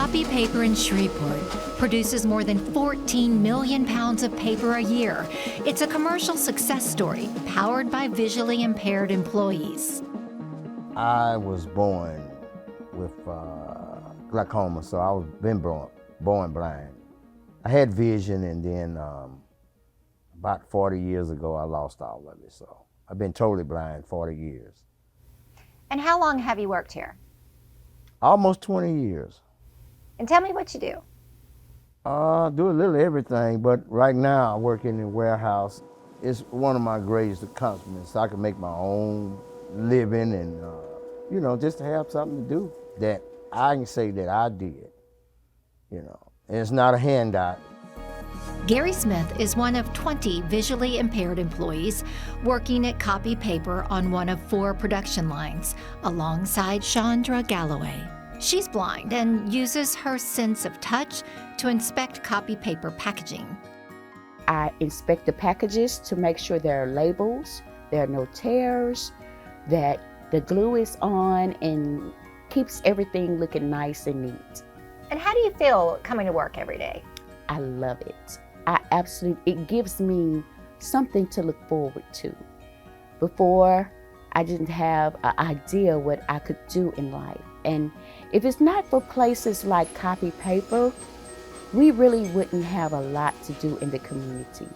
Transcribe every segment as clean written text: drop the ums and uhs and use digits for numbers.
Copy Paper in Shreveport produces more than 14 million pounds of paper a year. It's a commercial success story powered by visually impaired employees. I was born with glaucoma, so I was born blind. I had vision, and then about 40 years ago, I lost all of it. So I've been totally blind 40 years. And how long have you worked here? Almost 20 years. And tell me what you do. Do a little everything, but right now I work in the warehouse. It's one of my greatest accomplishments. I can make my own living and, just to have something to do that I can say that I did, and it's not a handout. Gary Smith is one of 20 visually impaired employees working at Copy Paper on one of 4 production lines, alongside Chandra Galloway. She's blind and uses her sense of touch to inspect copy paper packaging. I inspect the packages to make sure there are labels, there are no tears, that the glue is on and keeps everything looking nice and neat. And how do you feel coming to work every day? I love it. It gives me something to look forward to. Before, I didn't have an idea what I could do in life. And if it's not for places like Copy Paper, we really wouldn't have a lot to do in the community.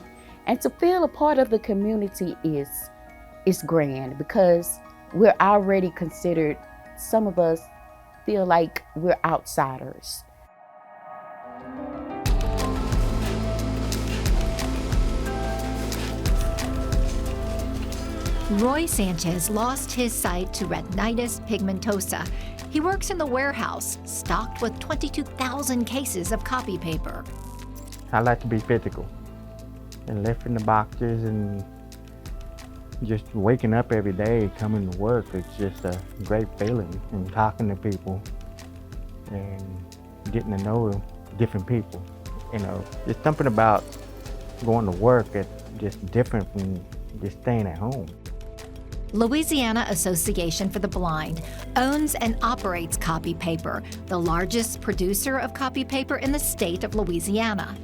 And to feel a part of the community is grand, because we're already considered, some of us feel like we're outsiders. Roy Sanchez lost his sight to retinitis pigmentosa. He works in the warehouse, stocked with 22,000 cases of copy paper. I like to be physical and lifting the boxes and just waking up every day, coming to work. It's just a great feeling, and talking to people and getting to know different people. There's something about going to work that's just different from just staying at home. Louisiana Association for the Blind owns and operates Copy Paper, the largest producer of copy paper in the state of Louisiana.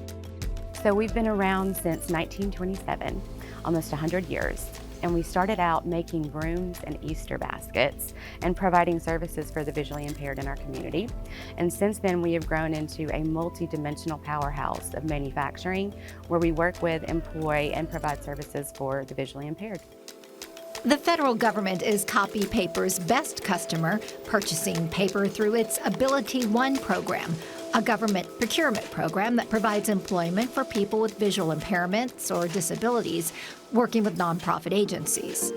So we've been around since 1927, almost 100 years. And we started out making brooms and Easter baskets and providing services for the visually impaired in our community. And since then, we have grown into a multi-dimensional powerhouse of manufacturing, where we work with, employ, and provide services for the visually impaired. The federal government is Copy Paper's best customer, purchasing paper through its Ability One program, a government procurement program that provides employment for people with visual impairments or disabilities, working with nonprofit agencies.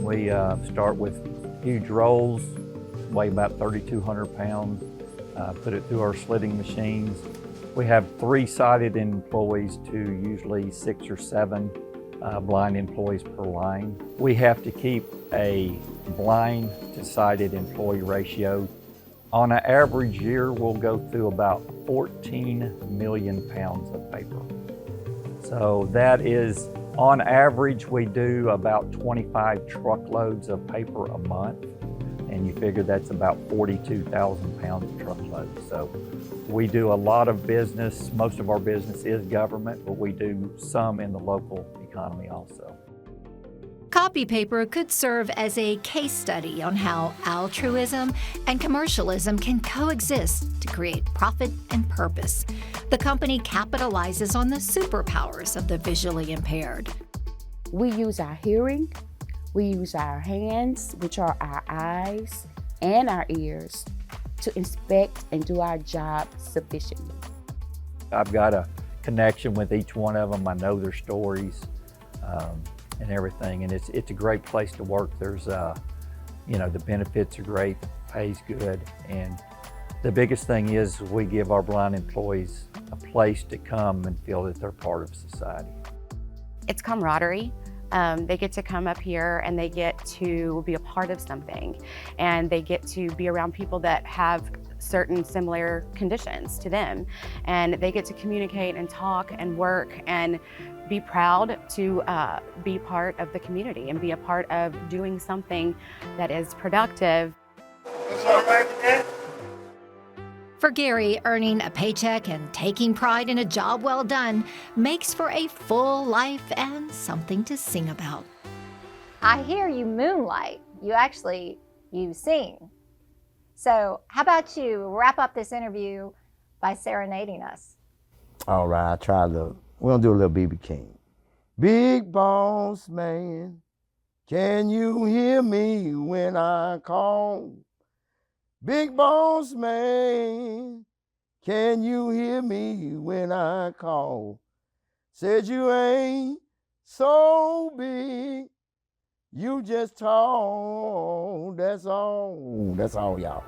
We start with huge rolls, weigh about 3,200 pounds, put it through our slitting machines. We have 3 sighted employees to usually 6 or 7 blind employees per line. We have to keep a blind to sighted employee ratio. On an average year, we'll go through about 14 million pounds of paper. So that is, on average, we do about 25 truckloads of paper a month. And you figure that's about 42,000 pounds of truckloads. So we do a lot of business. Most of our business is government, but we do some in the local economy also. Copy Paper could serve as a case study on how altruism and commercialism can coexist to create profit and purpose. The company capitalizes on the superpowers of the visually impaired. We use our hearing, we use our hands, which are our eyes, and our ears to inspect and do our job sufficiently. I've got a connection with each one of them. I know their stories and everything, and it's a great place to work. There's, the benefits are great, the pay's good, and the biggest thing is we give our blind employees a place to come and feel that they're part of society. It's camaraderie. They get to come up here and they get to be a part of something, and they get to be around people that have certain similar conditions to them. And they get to communicate and talk and work and be proud to be part of the community and be a part of doing something that is productive. For Gary, earning a paycheck and taking pride in a job well done makes for a full life and something to sing about. I hear you moonlight. You sing. So how about you wrap up this interview by serenading us? All right, we're gonna do a little B.B. King. Big boss man, can you hear me when I call? Big boss man, can you hear me when I call? Said you ain't so big, you just tall, that's all y'all.